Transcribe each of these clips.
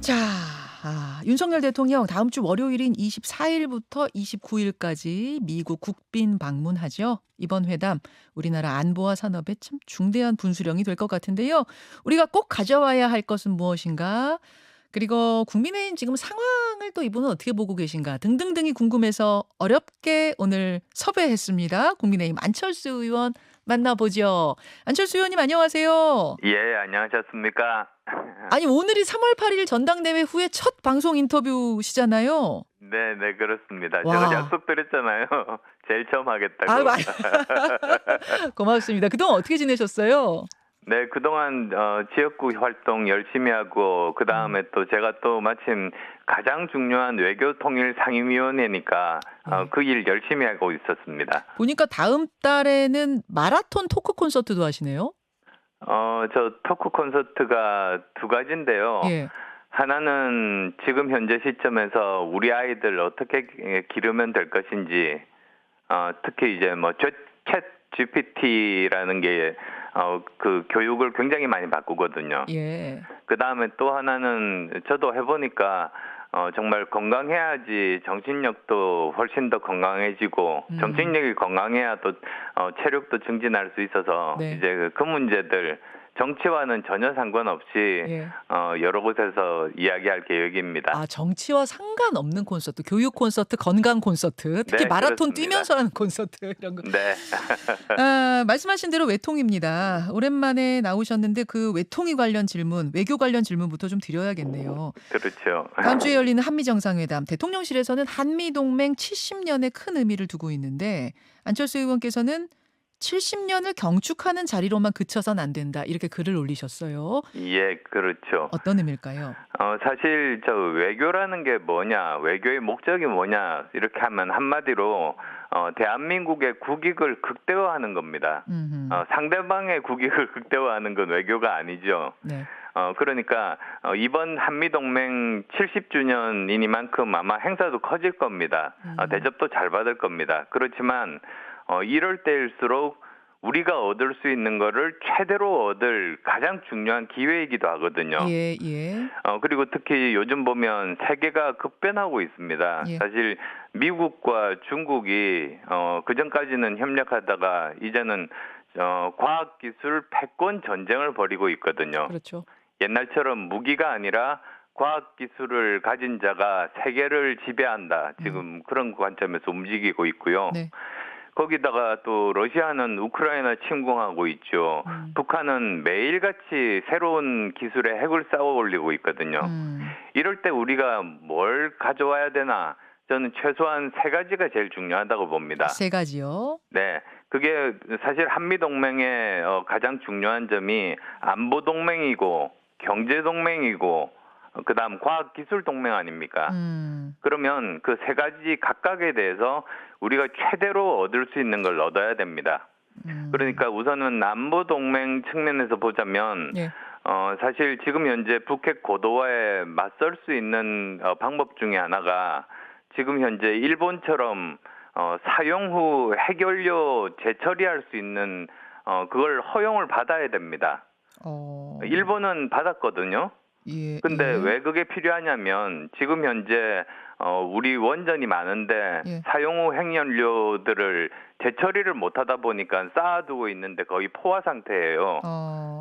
자, 윤석열 대통령 다음 주 월요일인 24일부터 29일까지 미국 국빈 방문하죠. 이번 회담 우리나라 안보와 산업에 참 중대한 분수령이 될 것 같은데요. 우리가 꼭 가져와야 할 것은 무엇인가? 그리고 국민의힘 지금 상황을 또 이분은 어떻게 보고 계신가 등등등이 궁금해서 어렵게 오늘 섭외했습니다. 국민의힘 안철수 의원 만나보죠. 안철수 의원님 안녕하세요. 예, 안녕하셨습니까? 아니 오늘이 3월 8일 전당대회 후에 첫 방송 인터뷰시잖아요. 네, 네, 그렇습니다. 제가 와. 약속드렸잖아요. 제일 처음 하겠다고. 아, 고맙습니다. 그동안 어떻게 지내셨어요? 네, 그동안 지역구 활동 열심히 하고 그다음에 또 제가 또 마침 가장 중요한 외교통일 상임위원회니까 예. 그 일 열심히 하고 있었습니다. 보니까 다음 달에는 마라톤 토크 콘서트도 하시네요. 저 토크 콘서트가 두 가지인데요. 예. 하나는 지금 현재 시점에서 우리 아이들 어떻게 기르면 될 것인지, 특히 이제 뭐 챗 GPT라는 게 그 교육을 굉장히 많이 바꾸거든요. 예. 그 다음에 또 하나는 저도 해보니까 정말 건강해야지 정신력도 훨씬 더 건강해지고 정신력이 건강해야 또 체력도 증진할 수 있어서 네. 이제 그 문제들 정치와는 전혀 상관없이 예. 여러 곳에서 이야기할 계획입니다. 아, 정치와 상관없는 콘서트, 교육 콘서트, 건강 콘서트, 특히 네, 마라톤 그렇습니다. 뛰면서 하는 콘서트 이런 거. 네. 말씀하신 대로 외통입니다. 오랜만에 나오셨는데 그 외통위 관련 질문, 외교 관련 질문부터 좀 드려야겠네요. 그렇죠. 다음 주에 열리는 한미 정상회담, 대통령실에서는 한미 동맹 70년에 큰 의미를 두고 있는데 안철수 의원께서는 70년을 경축하는 자리로만 그쳐선 안 된다. 이렇게 글을 올리셨어요. 예, 그렇죠. 어떤 의미일까요? 사실 저 외교라는 게 뭐냐, 외교의 목적이 뭐냐 이렇게 하면 한마디로 대한민국의 국익을 극대화하는 겁니다. 음흠. 상대방의 국익을 극대화하는 건 외교가 아니죠. 네. 그러니까 이번 한미동맹 70주년이니만큼 아마 행사도 커질 겁니다. 대접도 잘 받을 겁니다. 그렇지만 이럴 때일수록 우리가 얻을 수 있는 거를 최대로 얻을 가장 중요한 기회이기도 하거든요. 예, 예. 그리고 특히 요즘 보면 세계가 급변하고 있습니다. 예. 사실 미국과 중국이 그전까지는 협력하다가 이제는 과학기술 패권 전쟁을 벌이고 있거든요. 그렇죠. 옛날처럼 무기가 아니라 과학기술을 가진 자가 세계를 지배한다. 지금 그런 관점에서 움직이고 있고요. 네. 거기다가 또 러시아는 우크라이나 침공하고 있죠. 북한은 매일같이 새로운 기술의 핵을 쌓아 올리고 있거든요. 이럴 때 우리가 뭘 가져와야 되나? 저는 최소한 세 가지가 제일 중요하다고 봅니다. 세 가지요. 네. 그게 사실 한미동맹의 가장 중요한 점이 안보동맹이고 경제동맹이고 그다음 과학기술동맹 아닙니까? 그러면 그 세 가지 각각에 대해서 우리가 최대로 얻을 수 있는 걸 얻어야 됩니다. 그러니까 우선은 안보동맹 측면에서 보자면 예. 사실 지금 현재 북핵 고도화에 맞설 수 있는 방법 중에 하나가 지금 현재 일본처럼 사용 후 핵연료 재처리할 수 있는 그걸 허용을 받아야 됩니다. 일본은 받았거든요. 예. 근데 예. 왜 그게 필요하냐면 지금 현재 우리 원전이 많은데 예. 사용 후 핵연료들을 재처리를 못하다 보니까 쌓아두고 있는데 거의 포화 상태예요.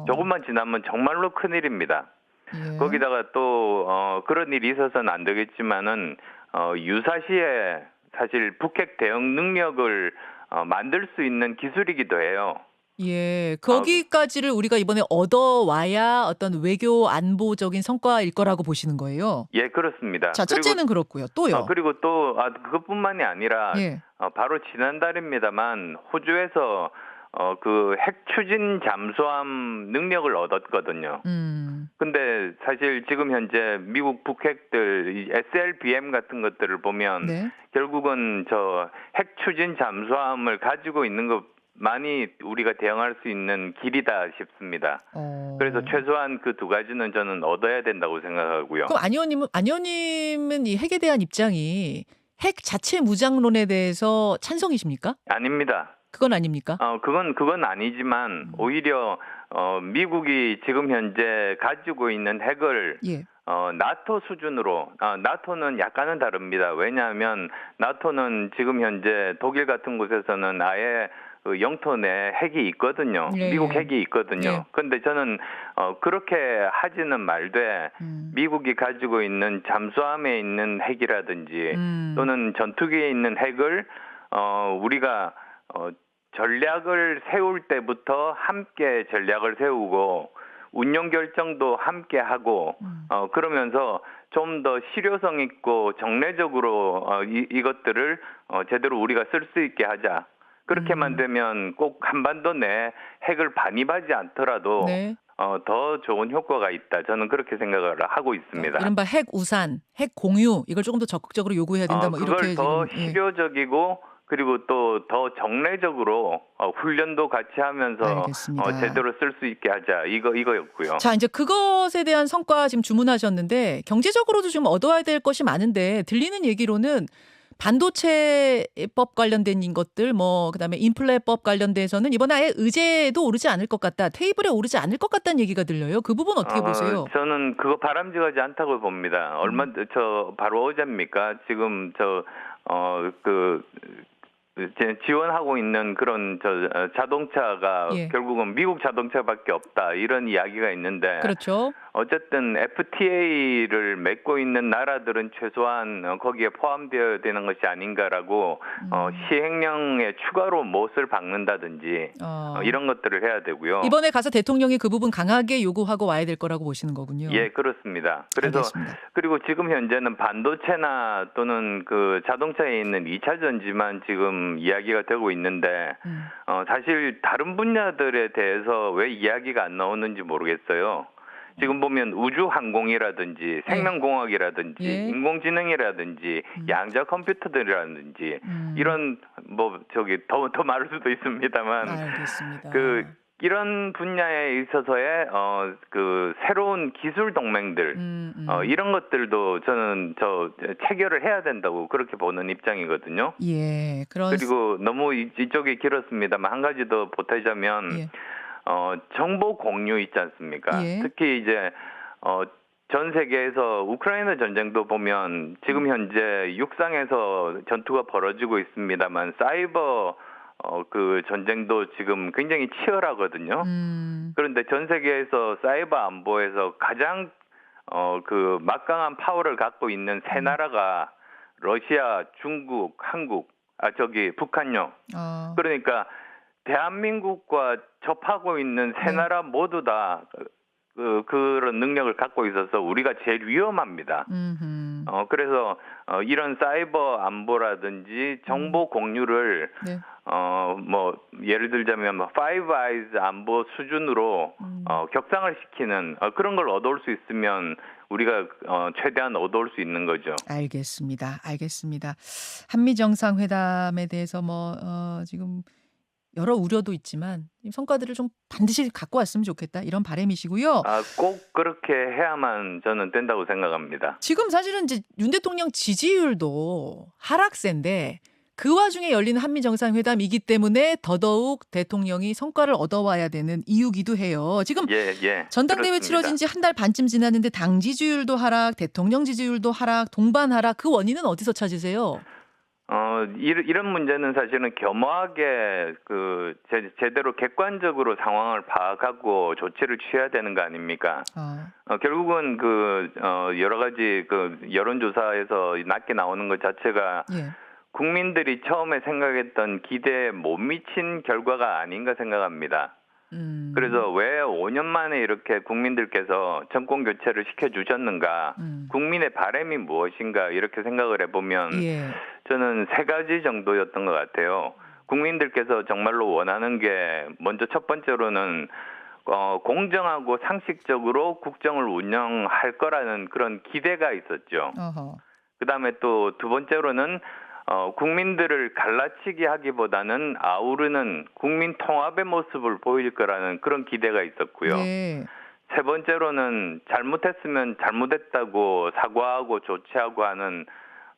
조금만 지나면 정말로 큰일입니다. 예. 거기다가 또 그런 일이 있어서는 안 되겠지만은 유사시에 사실 북핵 대응 능력을 만들 수 있는 기술이기도 해요. 예. 거기까지를 우리가 이번에 얻어와야 어떤 외교 안보적인 성과일 거라고 보시는 거예요? 예, 그렇습니다. 자, 그리고 첫째는 그렇고요. 또요? 그리고 또 그것뿐만이 아니라 예. 바로 지난달입니다만 호주에서 그 핵 추진 잠수함 능력을 얻었거든요. 근데 사실 지금 현재 미국 북핵들 이 SLBM 같은 것들을 보면 네. 결국은 저 핵 추진 잠수함을 가지고 있는 것만이 우리가 대응할 수 있는 길이다 싶습니다. 그래서 최소한 그 두 가지는 저는 얻어야 된다고 생각하고요. 그럼 안 의원님은 이 핵에 대한 입장이 핵 자체 무장론에 대해서 찬성이십니까? 아닙니다. 그건 아닙니까? 그건 아니지만 오히려 미국이 지금 현재 가지고 있는 핵을 예. 나토 수준으로, 나토는 약간은 다릅니다. 왜냐하면 나토는 지금 현재 독일 같은 곳에서는 아예 그 영토 내 핵이 있거든요. 예, 미국 예. 핵이 있거든요. 예. 그런데 저는 그렇게 하지는 말되 미국이 가지고 있는 잠수함에 있는 핵이라든지 또는 전투기에 있는 핵을 우리가 전략을 세울 때부터 함께 전략을 세우고 운용 결정도 함께 하고 그러면서 좀 더 실효성 있고 정례적으로 이것들을 제대로 우리가 쓸 수 있게 하자. 그렇게만 되면 꼭 한반도 내 핵을 반입하지 않더라도 네. 더 좋은 효과가 있다. 저는 그렇게 생각을 하고 있습니다. 이른바 핵 우산, 핵 공유 이걸 조금 더 적극적으로 요구해야 된다. 뭐 그걸 이렇게 더 지금. 예. 실효적이고 그리고 또 더 정례적으로 훈련도 같이 하면서 알겠습니다. 제대로 쓸 수 있게 하자. 이거였고요. 자, 이제 그것에 대한 성과 지금 주문하셨는데 경제적으로도 지금 얻어야 될 것이 많은데 들리는 얘기로는 반도체법 관련된 것들 뭐 그다음에 인플레법 관련돼서는 이번에 아예 의제도 오르지 않을 것 같다. 테이블에 오르지 않을 것 같다는 얘기가 들려요. 그 부분 어떻게 보세요? 저는 그거 바람직하지 않다고 봅니다. 바로 어제입니까? 지금 지원하고 있는 그런 자동차가 예. 결국은 미국 자동차밖에 없다 이런 이야기가 있는데 그렇죠. 어쨌든 FTA를 맺고 있는 나라들은 최소한 거기에 포함되어야 되는 것이 아닌가라고 시행령에 추가로 못을 박는다든지 이런 것들을 해야 되고요. 이번에 가서 대통령이 그 부분 강하게 요구하고 와야 될 거라고 보시는 거군요. 예, 그렇습니다. 그래서 알겠습니다. 그리고 지금 현재는 반도체나 또는 그 자동차에 있는 2차 전지만 지금 이야기가 되고 있는데 사실 다른 분야들에 대해서 왜 이야기가 안 나오는지 모르겠어요. 지금 보면 우주항공이라든지 생명공학이라든지 예. 인공지능이라든지 양자 컴퓨터들이라든지 이런 더 많을 수도 있습니다만 알겠습니다. 이런 분야에 있어서의 그 새로운 기술 동맹들 이런 것들도 저는 체결을 해야 된다고 그렇게 보는 입장이거든요. 예. 그리고 너무 이쪽이 길었습니다만 한 가지 더 보태자면 예. 정보 공유 있지 않습니까? 예. 특히 이제 전 세계에서 우크라이나 전쟁도 보면 지금 현재 육상에서 전투가 벌어지고 있습니다만 사이버 그 전쟁도 지금 굉장히 치열하거든요. 그런데 전 세계에서 사이버 안보에서 가장 그 막강한 파워를 갖고 있는 세 나라가 러시아, 중국, 한국, 북한요. 그러니까 대한민국과 접하고 있는 세 나라 모두 다 그런 능력을 갖고 있어서 우리가 제일 위험합니다. 그래서 이런 사이버 안보라든지 정보 공유를 네. 예를 들자면 Five Eyes 안보 수준으로 격상을 시키는 그런 걸 얻어올 수 있으면 우리가 최대한 얻어올 수 있는 거죠. 알겠습니다. 한미 정상회담에 대해서 지금 여러 우려도 있지만 성과들을 좀 반드시 갖고 왔으면 좋겠다 이런 바람이시고요. 꼭 그렇게 해야만 저는 된다고 생각합니다. 지금 사실은 이제 윤 대통령 지지율도 하락세인데 그 와중에 열리는 한미 정상회담이기 때문에 더더욱 대통령이 성과를 얻어와야 되는 이유기도 해요. 지금 전당대회 치러진 지 한 달 반쯤 지났는데 당 지지율도 하락, 대통령 지지율도 하락, 동반 하락 그 원인은 어디서 찾으세요? 이런 문제는 사실은 겸허하게 제대로 객관적으로 상황을 파악하고 조치를 취해야 되는 거 아닙니까? 결국은 여러 가지 여론조사에서 낮게 나오는 것 자체가 국민들이 처음에 생각했던 기대에 못 미친 결과가 아닌가 생각합니다. 그래서 왜 5년 만에 이렇게 국민들께서 정권 교체를 시켜주셨는가, 국민의 바람이 무엇인가 이렇게 생각을 해보면 저는 세 가지 정도였던 것 같아요. 국민들께서 정말로 원하는 게 먼저 첫 번째로는 공정하고 상식적으로 국정을 운영할 거라는 그런 기대가 있었죠. 그다음에 또 두 번째로는 국민들을 갈라치기 하기보다는 아우르는 국민 통합의 모습을 보일 거라는 그런 기대가 있었고요. 세 번째로는 잘못했으면 잘못했다고 사과하고 조치하고 하는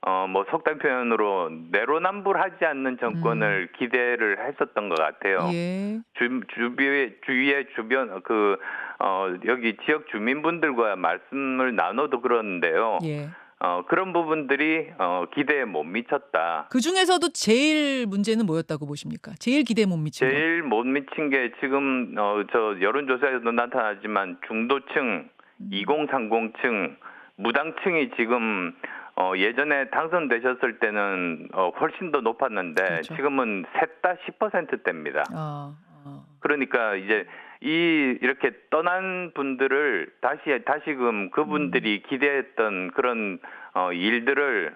뭐 속된 표현으로 내로남불하지 않는 정권을 기대를 했었던 것 같아요. 예. 주위의 주변 여기 지역 주민분들과 말씀을 나눠도 그러는데요. 예. 그런 부분들이 기대에 못 미쳤다. 그중에서도 제일 문제는 뭐였다고 보십니까? 제일 기대에 못 미친 거. 제일 못 미친 게 지금 저 여론조사에도 나타나지만 중도층, 2030층, 무당층이 지금 예전에 당선되셨을 때는 훨씬 더 높았는데 그렇죠. 지금은 셋 다 10%대입니다. 그러니까 이제 이렇게 떠난 분들을 다시금 그분들이 기대했던 그런 일들을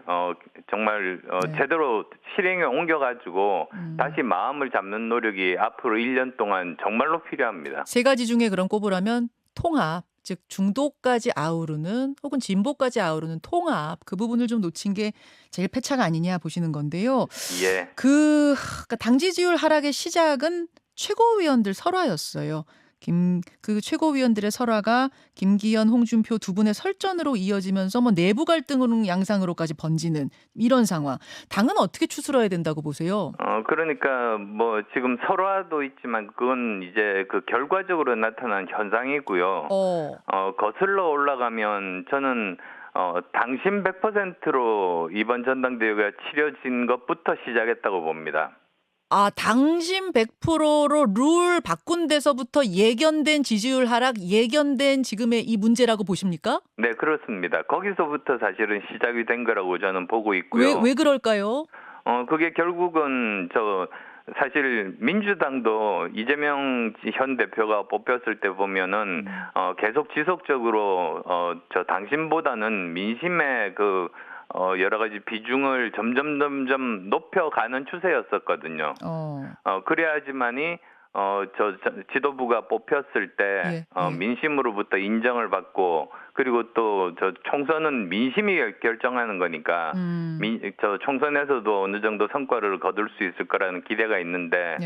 정말 네. 제대로 실행에 옮겨가지고 다시 마음을 잡는 노력이 앞으로 1년 동안 정말로 필요합니다. 세 가지 중에 그럼 꼽으라면 통합, 즉 중도까지 아우르는 혹은 진보까지 아우르는 통합, 그 부분을 좀 놓친 게 제일 패착 아니냐 보시는 건데요. 예. 그러니까 당 지지율 하락의 시작은 최고위원들 설화였어요. 그 최고위원들의 설화가 김기현, 홍준표 두 분의 설전으로 이어지면서 뭐 내부 갈등으로 양상으로까지 번지는 이런 상황. 당은 어떻게 추스러야 된다고 보세요? 그러니까 뭐 지금 설화도 있지만 그건 이제 그 결과적으로 나타난 현상이고요. 거슬러 올라가면 저는 당신 100%로 이번 전당대회가 치러진 것부터 시작했다고 봅니다. 당심 100%로 룰 바꾼 데서부터 예견된 지지율 하락, 예견된 지금의 이 문제라고 보십니까? 네, 그렇습니다. 거기서부터 사실은 시작이 된 거라고 저는 보고 있고요. 왜 그럴까요? 그게 결국은 사실 민주당도 이재명 현 대표가 뽑혔을 때 보면은 계속 지속적으로 당신보다는 민심의 여러 가지 비중을 점점 높여가는 추세였었거든요. 그래야지만이 지도부가 뽑혔을 때 민심으로부터 인정을 받고 그리고 또 총선은 민심이 결정하는 거니까 총선에서도 어느 정도 성과를 거둘 수 있을 거라는 기대가 있는데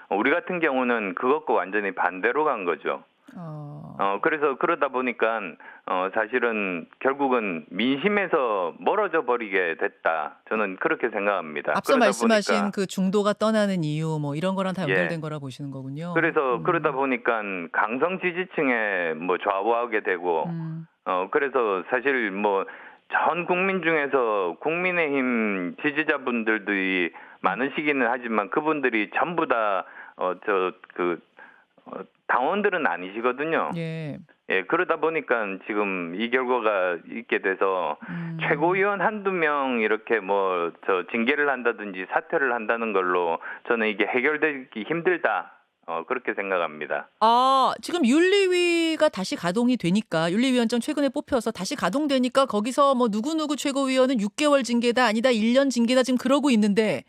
우리 같은 경우는 그것과 완전히 반대로 간 거죠. 그래서 그러다 보니까 사실은 결국은 민심에서 멀어져 버리게 됐다. 저는 그렇게 생각합니다. 앞서 말씀하신 그 중도가 떠나는 이유 뭐 이런 거랑 다 연결된 거라 보시는 거군요. 그래서 그러다 보니까 강성 지지층에 뭐 좌우하게 되고 그래서 사실 뭐 전 국민 중에서 국민의힘 지지자분들이 많으시기는 하지만 그분들이 전부 다 당원들은 아니시거든요. 예, 그러다 보니까 지금 이 결과가 있게 돼서 최고위원 한두 명 이렇게 징계를 한다든지 사퇴를 한다는 걸로 저는 이게 해결되기 힘들다. 그렇게 생각합니다. 지금 윤리위가 다시 가동이 되니까 윤리위원장 최근에 뽑혀서 다시 가동되니까 거기서 뭐 누구 최고위원은 6개월 징계다 아니다 1년 징계다 지금 그러고 있는데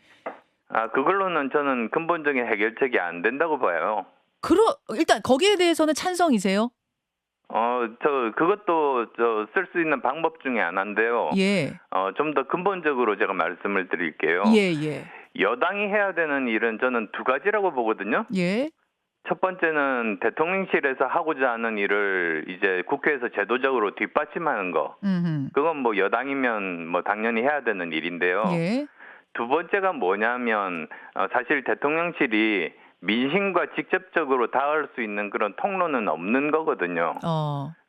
그걸로는 저는 근본적인 해결책이 안 된다고 봐요. 일단 거기에 대해서는 찬성이세요? 그것도 쓸 수 있는 방법 중에 하나인데요. 좀 더 근본적으로 제가 말씀을 드릴게요. 여당이 해야 되는 일은 저는 두 가지라고 보거든요. 첫 번째는 대통령실에서 하고자 하는 일을 이제 국회에서 제도적으로 뒷받침하는 거. 그건 뭐 여당이면 뭐 당연히 해야 되는 일인데요. 두 번째가 뭐냐면 사실 대통령실이 민심과 직접적으로 닿을 수 있는 그런 통로는 없는 거거든요.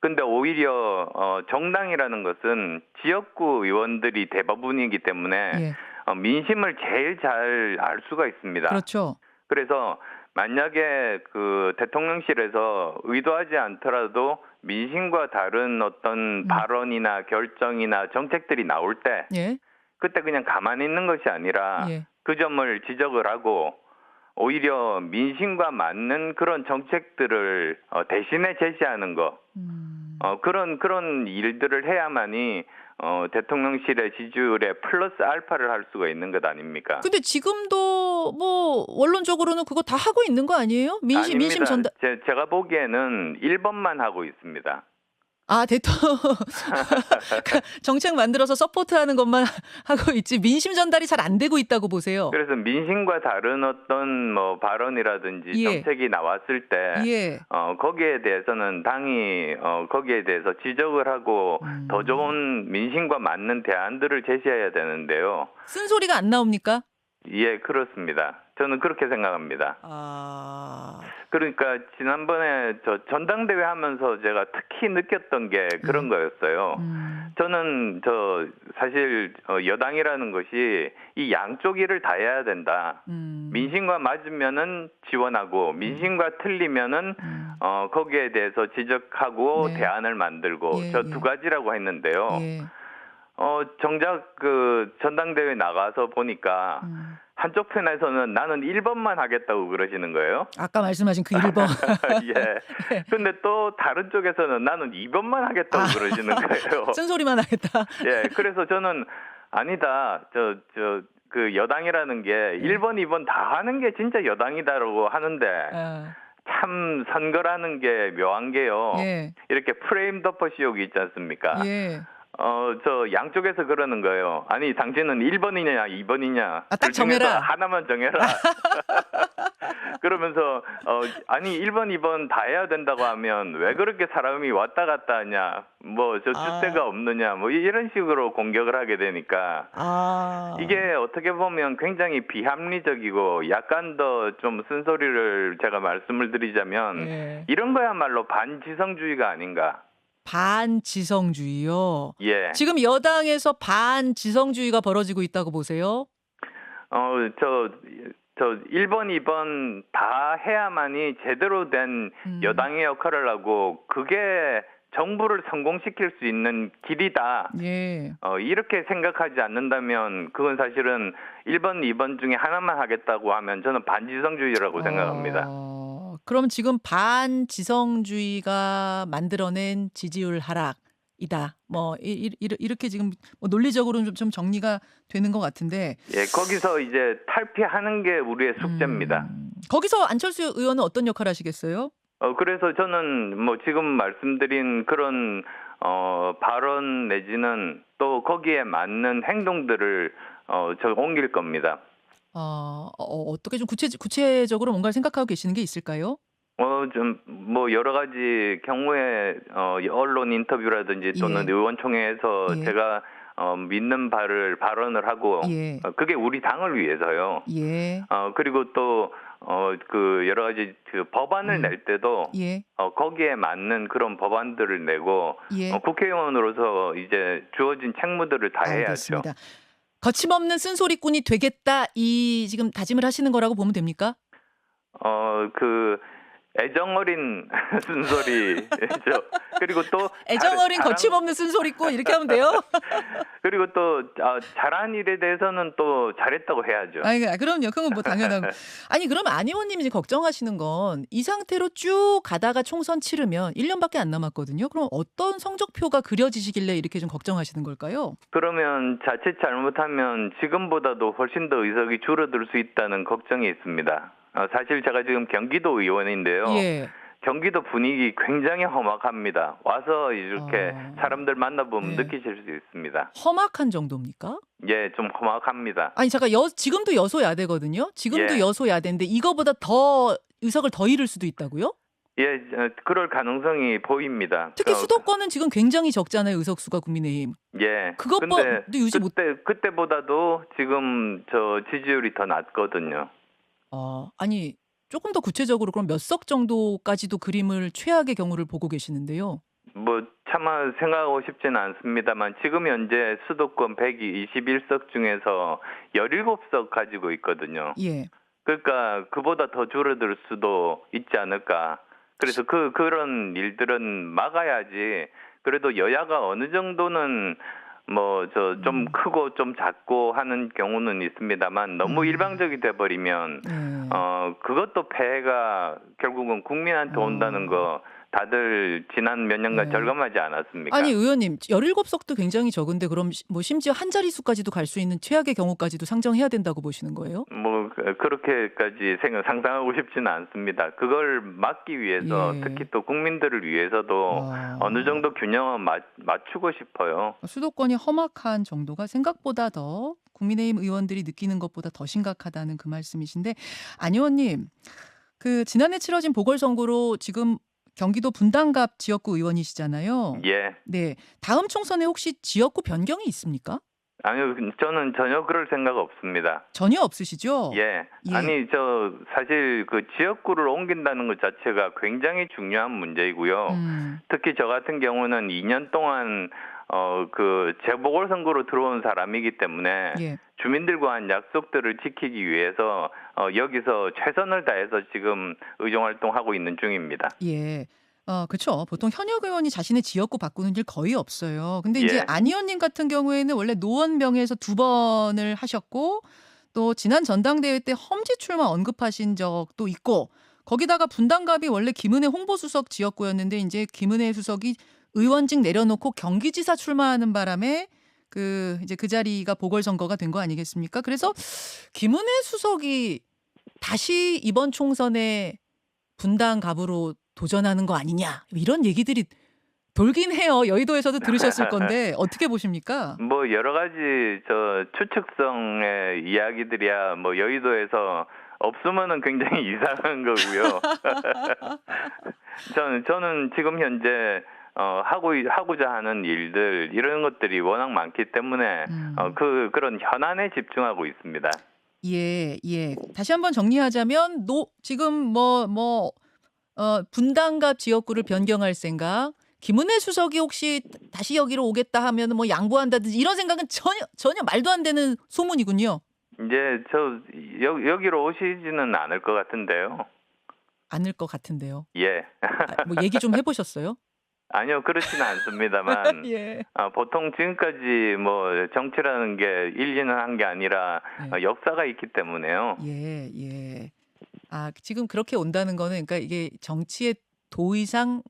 근데 오히려 정당이라는 것은 지역구 의원들이 대부분이기 때문에 민심을 제일 잘 알 수가 있습니다. 그렇죠. 그래서 만약에 그 대통령실에서 의도하지 않더라도 민심과 다른 어떤 발언이나 결정이나 정책들이 나올 때 그때 그냥 가만히 있는 것이 아니라 그 점을 지적을 하고 오히려 민심과 맞는 그런 정책들을 대신에 제시하는 거 그런 일들을 해야만이 대통령실의 지지율에 플러스 알파를 할 수가 있는 것 아닙니까? 근데 지금도 뭐 원론적으로는 그거 다 하고 있는 거 아니에요? 민심 전달. 제가 보기에는 1번만 하고 있습니다. 아 대통령 정책 만들어서 서포트하는 것만 하고 있지 민심 전달이 잘 안 되고 있다고 보세요. 그래서 민심과 다른 어떤 뭐 발언이라든지 예. 정책이 나왔을 때 예. 거기에 대해서는 당이 거기에 대해서 지적을 하고 더 좋은 민심과 맞는 대안들을 제시해야 되는데요. 쓴소리가 안 나옵니까? 예, 그렇습니다. 저는 그렇게 생각합니다. 아. 그러니까 지난번에 저 전당대회 하면서 제가 특히 느꼈던 게 그런 거였어요. 저는 사실 여당이라는 것이 이 양쪽 일을 다 해야 된다. 민심과 맞으면은 지원하고 민심과 틀리면은 거기에 대해서 지적하고 네. 대안을 만들고 예, 저 예. 두 가지라고 했는데요. 예. 정작 그 전당대회 나가서 보니까 한쪽 편에서는 나는 1번만 하겠다고 그러시는 거예요. 아까 말씀하신 그 1번. 예. 근데 또 다른 쪽에서는 나는 2번만 하겠다고 그러시는 거예요. 쓴소리만 하겠다. 예. 그래서 저는 아니다. 그 여당이라는 게 1번, 2번 다 하는 게 진짜 여당이다라고 하는데 참 선거라는 게 묘한 게요. 예. 이렇게 프레임 덮어씌우기 있지 않습니까? 예. 저 양쪽에서 그러는 거예요. 아니, 당신은 1번이냐, 2번이냐. 딱 정해라. 하나만 정해라. 그러면서, 아니, 1번, 2번 다 해야 된다고 하면 왜 그렇게 사람이 왔다 갔다 하냐. 뭐, 줏대가 없느냐. 뭐, 이런 식으로 공격을 하게 되니까. 이게 어떻게 보면 굉장히 비합리적이고 약간 더 좀 쓴소리를 제가 말씀을 드리자면 이런 거야말로 반지성주의가 아닌가. 반지성주의요? 예. 지금 여당에서 반지성주의가 벌어지고 있다고 보세요? 1번, 2번 다 해야만이 제대로 된 여당의 역할을 하고 그게 정부를 성공시킬 수 있는 길이다. 예. 이렇게 생각하지 않는다면 그건 사실은 1번, 2번 중에 하나만 하겠다고 하면 저는 반지성주의라고 생각합니다. 그럼 지금 반지성주의가 만들어낸 지지율 하락이다. 뭐 이렇게 지금 뭐 논리적으로는 좀 정리가 되는 것 같은데. 예, 거기서 이제 탈피하는 게 우리의 숙제입니다. 거기서 안철수 의원은 어떤 역할 하시겠어요? 그래서 저는 뭐 지금 말씀드린 그런 발언 내지는 또 거기에 맞는 행동들을 옮길 겁니다. 어떻게 좀 구체적으로 뭔가를 생각하고 계시는 게 있을까요? 좀 뭐 여러 가지 경우에 언론 인터뷰라든지 또는 예. 의원총회에서 예. 제가 믿는 발언을 하고 예. 그게 우리 당을 위해서요. 예. 그리고 또 그 여러 가지 그 법안을 낼 때도 예. 거기에 맞는 그런 법안들을 내고 예. 국회의원으로서 이제 주어진 책무들을 다 해야죠. 알겠습니다. 거침없는 쓴소리꾼이 되겠다 이 지금 다짐을 하시는 거라고 보면 됩니까? 그 애정어린 쓴소리죠. 그리고 또 애정어린 거침없는 쓴소리꾼 이렇게 하면 돼요? 그리고 또 잘한 일에 대해서는 또 잘했다고 해야죠. 아니 그럼요. 그건 뭐 당연하고. 아니 그럼 안 의원님이 이제 걱정하시는 건 이 상태로 쭉 가다가 총선 치르면 1년밖에 안 남았거든요. 그럼 어떤 성적표가 그려지시길래 이렇게 좀 걱정하시는 걸까요? 그러면 자칫 잘못하면 지금보다도 훨씬 더 의석이 줄어들 수 있다는 걱정이 있습니다. 사실 제가 지금 경기도 의원인데요. 예. 경기도 분위기 굉장히 험악합니다. 와서 이렇게 사람들 만나보면 느끼실 수 있습니다. 험악한 정도입니까? 예, 좀 험악합니다. 아니 잠깐 지금도 여소야대거든요. 지금도 예. 여소야대인데 이거보다 더 의석을 더 잃을 수도 있다고요? 예, 그럴 가능성이 보입니다. 특히 수도권은 지금 굉장히 적잖아요. 의석수가 국민의힘. 예. 그것도 유지 못. 그때보다도 지금 지지율이 더 낮거든요. 아니 조금 더 구체적으로 그럼 몇 석 정도까지도 그림을 최악의 경우를 보고 계시는데요. 뭐 차마 생각하고 싶지는 않습니다만 지금 현재 수도권 121석 중에서 17석 가지고 있거든요. 예. 그러니까 그보다 더 줄어들 수도 있지 않을까. 그래서 그런 일들은 막아야지. 그래도 여야가 어느 정도는 뭐 좀 크고 좀 작고 하는 경우는 있습니다만 너무 일방적이 돼버리면 그것도 폐해가 결국은 국민한테 온다는 거 다들 지난 몇 년간 네. 절감하지 않았습니까? 아니 의원님 17석도 굉장히 적은데 그럼 뭐 심지어 한 자릿수까지도 갈 수 있는 최악의 경우까지도 상정해야 된다고 보시는 거예요? 뭐 그렇게까지 상상하고 싶지는 않습니다. 그걸 막기 위해서 예. 특히 또 국민들을 위해서도 어느 정도 균형은 맞추고 싶어요. 수도권이 험악한 정도가 생각보다 더 국민의힘 의원들이 느끼는 것보다 더 심각하다는 그 말씀이신데 안 의원님 그 지난해 치러진 보궐선거로 지금 경기도 분당갑 지역구 의원이시잖아요. 예. 네. 다음 총선에 혹시 지역구 변경이 있습니까? 아니요, 저는 전혀 그럴 생각 없습니다. 전혀 없으시죠? 예. 예. 아니, 사실 그 지역구를 옮긴다는 것 자체가 굉장히 중요한 문제이고요. 특히 저 같은 경우는 2년 동안 그 재보궐선거로 들어온 사람이기 때문에 예. 주민들과 한 약속들을 지키기 위해서 여기서 최선을 다해서 지금 의정활동하고 있는 중입니다. 예. 그쵸. 보통 현역 의원이 자신의 지역구 바꾸는 일 거의 없어요. 근데 이제 예. 안 의원님 같은 경우에는 원래 노원병에서 2번을 하셨고 또 지난 전당대회 때 험지 출마 언급하신 적도 있고 거기다가 분당갑이 원래 김은혜 홍보수석 지역구였는데 이제 김은혜 수석이 의원직 내려놓고 경기지사 출마하는 바람에 이제 그 자리가 보궐선거가 된 거 아니겠습니까? 그래서 김은혜 수석이 다시 이번 총선에 분당갑으로 도전하는 거 아니냐 이런 얘기들이 돌긴 해요. 여의도에서도 들으셨을 건데 어떻게 보십니까? 뭐 여러 가지 추측성의 이야기들이야 뭐 여의도에서 없으면은 굉장히 이상한 거고요. 저는 지금 현재 하고자 하는 일들 이런 것들이 워낙 많기 때문에 그런 현안에 집중하고 있습니다. 예, 예. 다시 한번 정리하자면 지금 분당갑 지역구를 변경할 생각, 김은혜 수석이 혹시 다시 여기로 오겠다 하면 뭐 양보한다든지 이런 생각은 전혀 말도 안 되는 소문이군요. 이제 여기로 오시지는 않을 것 같은데요. 않을 것 같은데요. 예. 뭐 얘기 좀 해보셨어요? 아니요, 그렇지는 않습니다만 예. 보통 지금까지 뭐 정치라는 게 1, 2년 한 게 아니라 예. 역사가 있기 때문에요. 예, 예. 지금 그렇게 온다는 거는 그러니까 이게 정치의 도의상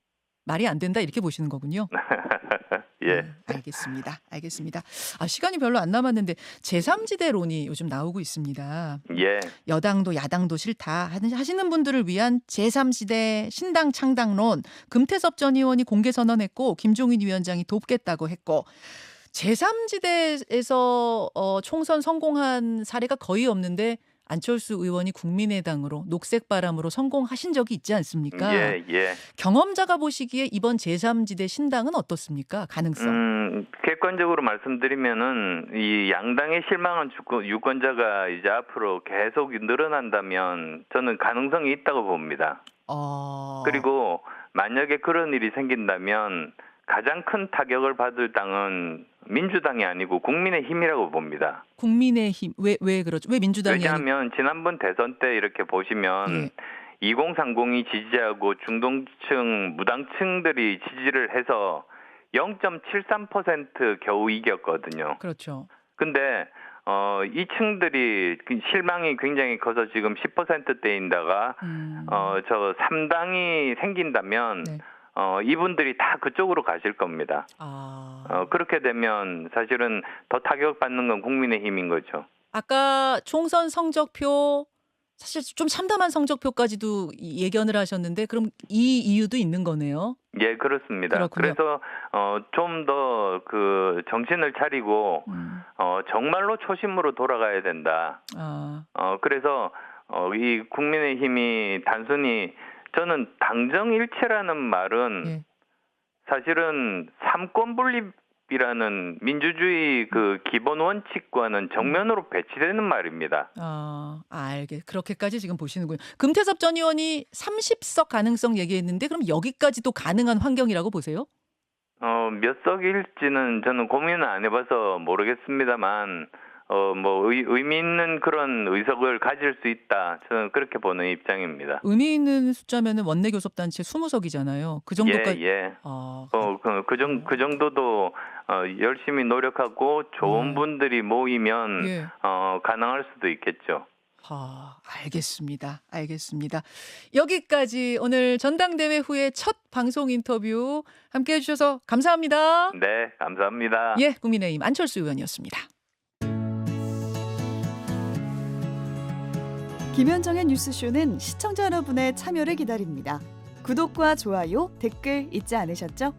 말이 안 된다 이렇게 보시는 거군요. 예. 알겠습니다. 알겠습니다. 시간이 별로 안 남았는데 제3지대론이 요즘 나오고 있습니다. 예. 여당도 야당도 싫다 하시는 분들을 위한 제3지대 신당 창당론 금태섭 전 의원이 공개 선언했고 김종인 위원장이 돕겠다고 했고 제3지대에서 총선 성공한 사례가 거의 없는데 안철수 의원이 국민의당으로 녹색바람으로 성공하신 적이 있지 않습니까? 예, 예. 경험자가 보시기에 이번 제3지대 신당은 어떻습니까? 가능성. 객관적으로 말씀드리면은 이 양당의 실망한 유권자가 이제 앞으로 계속 늘어난다면 저는 가능성이 있다고 봅니다. 그리고 만약에 그런 일이 생긴다면 가장 큰 타격을 받을 당은 민주당이 아니고 국민의힘이라고 봅니다. 국민의힘 왜 그렇죠? 왜 민주당이 왜냐하면 지난번 대선 때 이렇게 보시면 2030이 지지하고 중도층, 무당층들이 지지를 해서 0.73% 겨우 이겼거든요. 그렇죠. 근데 이 층들이 실망이 굉장히 커서 지금 10%대인다가 저 3당이 생긴다면 이분들이 다 그쪽으로 가실 겁니다. 그렇게 되면 사실은 더 타격받는 건 국민의힘인 거죠. 아까 총선 성적표 사실 좀 참담한 성적표까지도 예견을 하셨는데 그럼 이 이유도 있는 거네요. 예, 그렇습니다. 그렇군요. 그래서 좀 더 그 정신을 차리고 정말로 초심으로 돌아가야 된다. 그래서 이 국민의힘이 단순히 저는 당정일체라는 말은 사실은 삼권 분립이라는 민주주의 그 기본 원칙과는 정면으로 배치되는 말입니다. 그렇게까지 지금 보시는군요. 금태섭 전 의원이 30석 가능성 얘기했는데 그럼 여기까지도 가능한 환경이라고 보세요? 몇 석일지는 저는 고민을 안 해봐서 모르겠습니다만 뭐 의미 있는 그런 의석을 가질 수 있다. 저는 그렇게 보는 입장입니다. 의미 있는 숫자면은 원내 교섭단체 20석이잖아요. 그 정도까지. 예. 그 정도도 열심히 노력하고 좋은 분들이 모이면 가능할 수도 있겠죠. 알겠습니다. 알겠습니다. 여기까지 오늘 전당대회 후에 첫 방송 인터뷰 함께해 주셔서 감사합니다. 네, 감사합니다. 예, 국민의힘 안철수 의원이었습니다. 김현정의 뉴스쇼는 시청자 여러분의 참여를 기다립니다. 구독과 좋아요, 댓글 잊지 않으셨죠?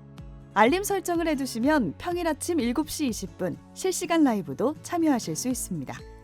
알림 설정을 해두시면 평일 아침 7시 20분 실시간 라이브도 참여하실 수 있습니다.